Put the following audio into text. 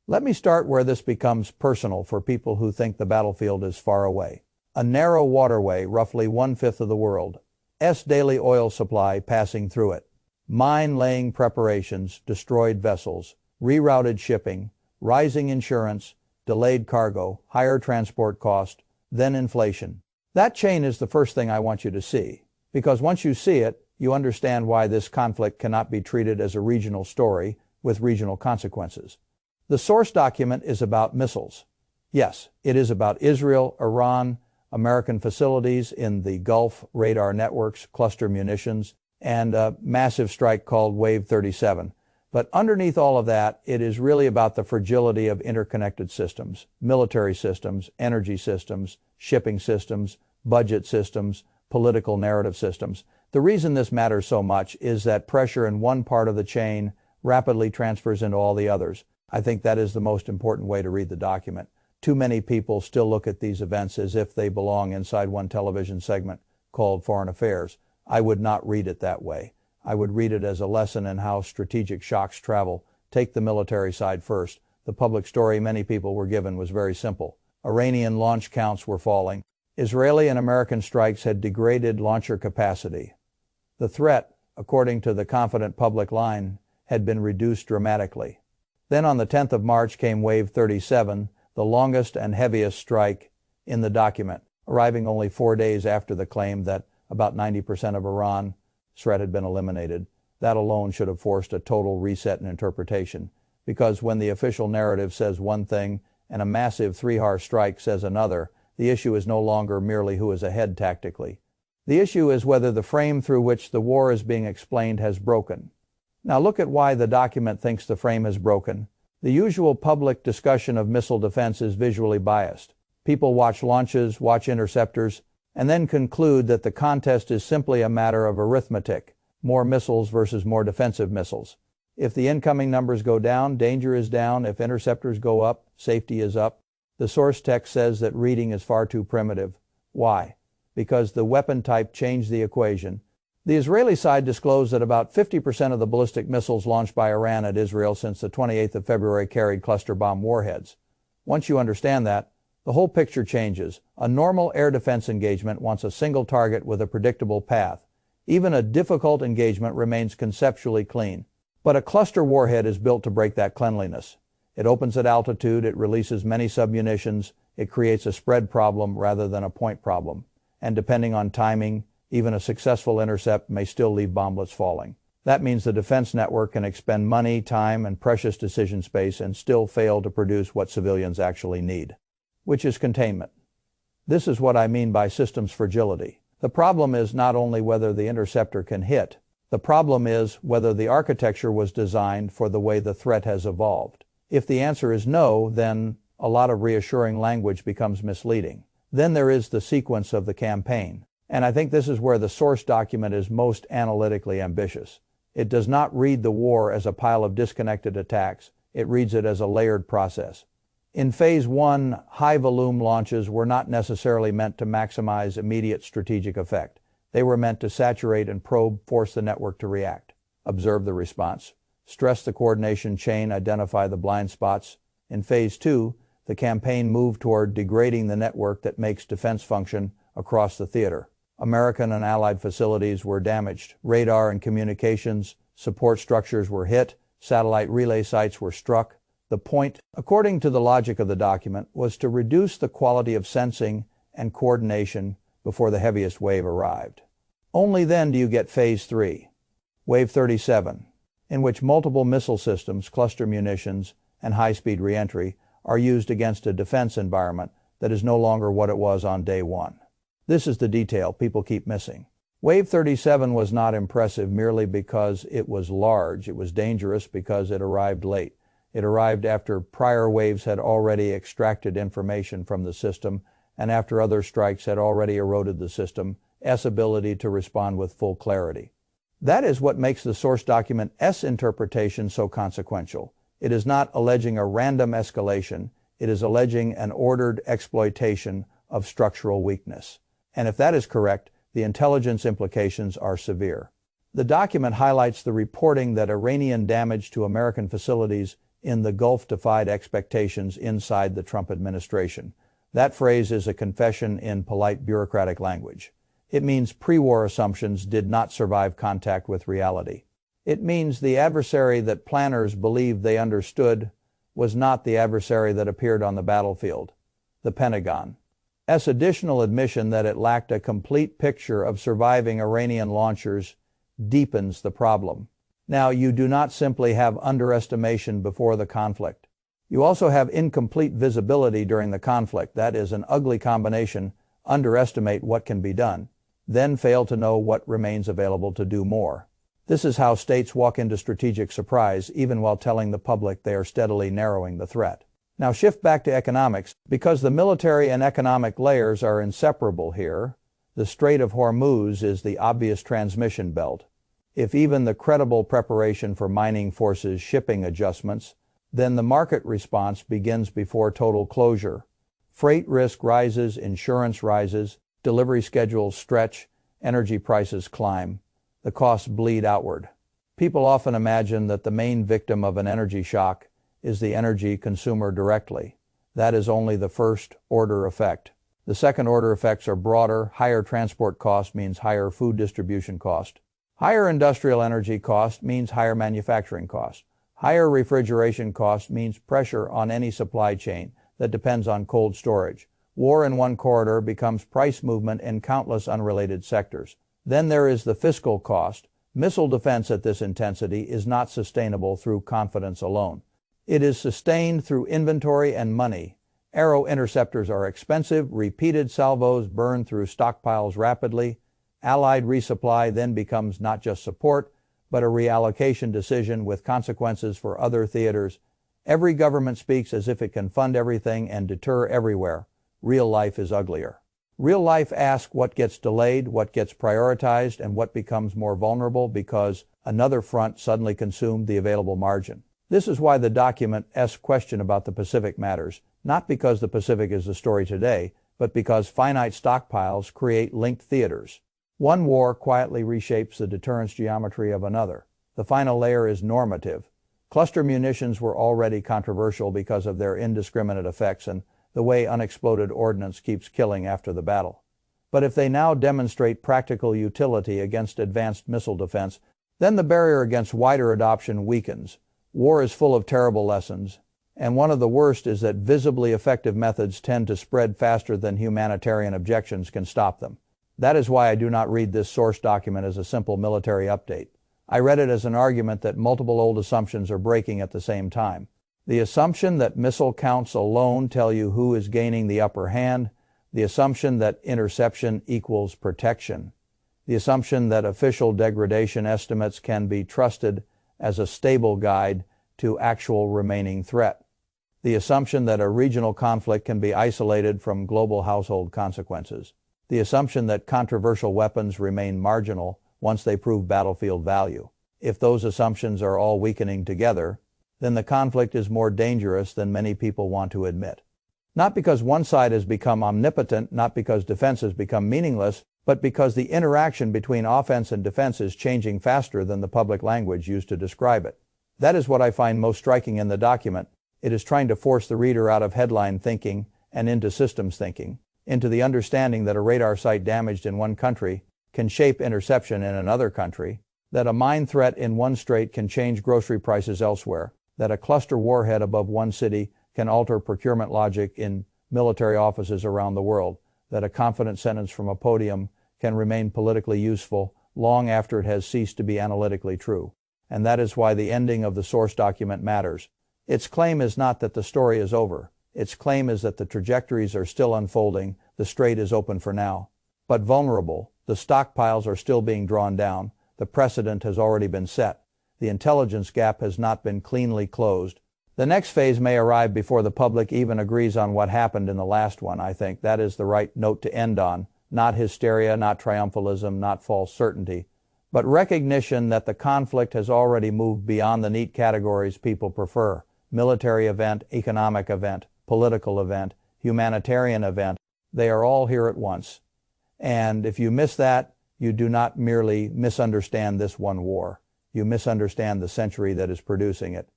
Let me start where this becomes personal for people who think the battlefield is far away. A narrow waterway, roughly 1/5 of the world's daily oil supply passing through it. Mine-laying preparations, destroyed vessels, rerouted shipping, rising insurance, delayed cargo, higher transport cost, then inflation. That chain is the first thing I want you to see, because once you see it, you understand why this conflict cannot be treated as a regional story with regional consequences. The source document is about missiles. Yes, it is about Israel, Iran, American facilities in the Gulf, radar networks, cluster munitions, and a massive strike called Wave 37. But underneath all of that, it is really about the fragility of interconnected systems, military systems, energy systems, shipping systems, budget systems, political narrative systems. The reason this matters so much is that pressure in one part of the chain rapidly transfers into all the others. I think that is the most important way to read the document. Too many people still look at these events as if they belong inside one television segment called Foreign Affairs. I would not read it that way. I would read it as a lesson in how strategic shocks travel. Take the military side first. The public story many people were given was very simple. Iranian launch counts were falling. Israeli and American strikes had degraded launcher capacity. The threat, according to the confident public line, had been reduced dramatically. Then on the 10th of March came Wave 37, the longest and heaviest strike in the document, arriving only 4 days after the claim that about 90% of Iran's threat had been eliminated. That alone should have forced a total reset in interpretation, because when the official narrative says one thing and a massive 3-hour strike says another, the issue is no longer merely who is ahead tactically. The issue is whether the frame through which the war is being explained has broken. Now look at why the document thinks the frame has broken. The usual public discussion of missile defense is visually biased. People watch launches, watch interceptors, and then conclude that the contest is simply a matter of arithmetic, more missiles versus more defensive missiles. If the incoming numbers go down, danger is down. If interceptors go up, safety is up. The source text says that reading is far too primitive. Why? Because the weapon type changed the equation. The Israeli side disclosed that about 50% of the ballistic missiles launched by Iran at Israel since the 28th of February carried cluster bomb warheads. Once you understand that, the whole picture changes. A normal air defense engagement wants a single target with a predictable path. Even a difficult engagement remains conceptually clean. But a cluster warhead is built to break that cleanliness. It opens at altitude, it releases many submunitions, it creates a spread problem rather than a point problem. And depending on timing, even a successful intercept may still leave bomblets falling. That means the defense network can expend money, time, and precious decision space and still fail to produce what civilians actually need, which is containment. This is what I mean by systems fragility. The problem is not only whether the interceptor can hit, the problem is whether the architecture was designed for the way the threat has evolved. If the answer is no, then a lot of reassuring language becomes misleading. Then there is the sequence of the campaign. And I think this is where the source document is most analytically ambitious. It does not read the war as a pile of disconnected attacks. It reads it as a layered process. In Phase 1, high-volume launches were not necessarily meant to maximize immediate strategic effect. They were meant to saturate and probe, force the network to react. Observe the response. Stress the coordination chain, identify the blind spots. In Phase 2, the campaign moved toward degrading the network that makes defense function across the theater. American and Allied facilities were damaged. Radar and communications support structures were hit. Satellite relay sites were struck. The point, according to the logic of the document, was to reduce the quality of sensing and coordination before the heaviest wave arrived. Only then do you get Phase 3, Wave 37, in which multiple missile systems, cluster munitions, and high-speed reentry are used against a defense environment that is no longer what it was on day 1. This is the detail people keep missing. Wave 37 was not impressive merely because it was large. It was dangerous because it arrived late. It arrived after prior waves had already extracted information from the system and after other strikes had already eroded the system's ability to respond with full clarity. That is what makes the source document's interpretation so consequential. It is not alleging a random escalation. It is alleging an ordered exploitation of structural weakness. And if that is correct, the intelligence implications are severe. The document highlights the reporting that Iranian damage to American facilities in the Gulf defied expectations inside the Trump administration. That phrase is a confession in polite bureaucratic language. It means pre-war assumptions did not survive contact with reality. It means the adversary that planners believed they understood was not the adversary that appeared on the battlefield, the Pentagon. Additional admission that it lacked a complete picture of surviving Iranian launchers deepens the problem. Now, you do not simply have underestimation before the conflict. You also have incomplete visibility during the conflict. That is an ugly combination. Underestimate what can be done, then fail to know what remains available to do more. This is how states walk into strategic surprise, even while telling the public they are steadily narrowing the threat. Now shift back to economics. Because the military and economic layers are inseparable here, the Strait of Hormuz is the obvious transmission belt. If even the credible preparation for mining forces shipping adjustments, then the market response begins before total closure. Freight risk rises, insurance rises, delivery schedules stretch, energy prices climb. The costs bleed outward. People often imagine that the main victim of an energy shock is the energy consumer directly. That is only the first-order effect. The second-order effects are broader. Higher transport cost means higher food distribution cost. Higher industrial energy cost means higher manufacturing cost. Higher refrigeration cost means pressure on any supply chain that depends on cold storage. War in one corridor becomes price movement in countless unrelated sectors. Then there is the fiscal cost. Missile defense at this intensity is not sustainable through confidence alone. It is sustained through inventory and money. Arrow interceptors are expensive. Repeated salvos burn through stockpiles rapidly. Allied resupply then becomes not just support, but a reallocation decision with consequences for other theaters. Every government speaks as if it can fund everything and deter everywhere. Real life is uglier. Real life asks what gets delayed, what gets prioritized, and what becomes more vulnerable because another front suddenly consumed the available margin. This is why the document asks question about the Pacific matters, not because the Pacific is the story today, but because finite stockpiles create linked theaters. One war quietly reshapes the deterrence geometry of another. The final layer is normative. Cluster munitions were already controversial because of their indiscriminate effects and the way unexploded ordnance keeps killing after the battle. But if they now demonstrate practical utility against advanced missile defense, then the barrier against wider adoption weakens. War is full of terrible lessons, and one of the worst is that visibly effective methods tend to spread faster than humanitarian objections can stop them. That is why I do not read this source document as a simple military update. I read it as an argument that multiple old assumptions are breaking at the same time. The assumption that missile counts alone tell you who is gaining the upper hand, the assumption that interception equals protection, the assumption that official degradation estimates can be trusted as a stable guide to actual remaining threat, the assumption that a regional conflict can be isolated from global household consequences, the assumption that controversial weapons remain marginal once they prove battlefield value. If those assumptions are all weakening together, then the conflict is more dangerous than many people want to admit. Not because one side has become omnipotent, not because defense has become meaningless, but because the interaction between offense and defense is changing faster than the public language used to describe it. That is what I find most striking in the document. It is trying to force the reader out of headline thinking and into systems thinking, into the understanding that a radar site damaged in one country can shape interception in another country, that a mine threat in one strait can change grocery prices elsewhere, that a cluster warhead above one city can alter procurement logic in military offices around the world, that a confident sentence from a podium can remain politically useful long after it has ceased to be analytically true. And that is why the ending of the source document matters. Its claim is not that the story is over. Its claim is that the trajectories are still unfolding, the strait is open for now. But vulnerable, the stockpiles are still being drawn down, the precedent has already been set. The intelligence gap has not been cleanly closed. The next phase may arrive before the public even agrees on what happened in the last one. I think that is the right note to end on. Not hysteria, not triumphalism, not false certainty, but recognition that the conflict has already moved beyond the neat categories people prefer. Military event, economic event, political event, humanitarian event. They are all here at once. And if you miss that, you do not merely misunderstand this one war. You misunderstand the century that is producing it.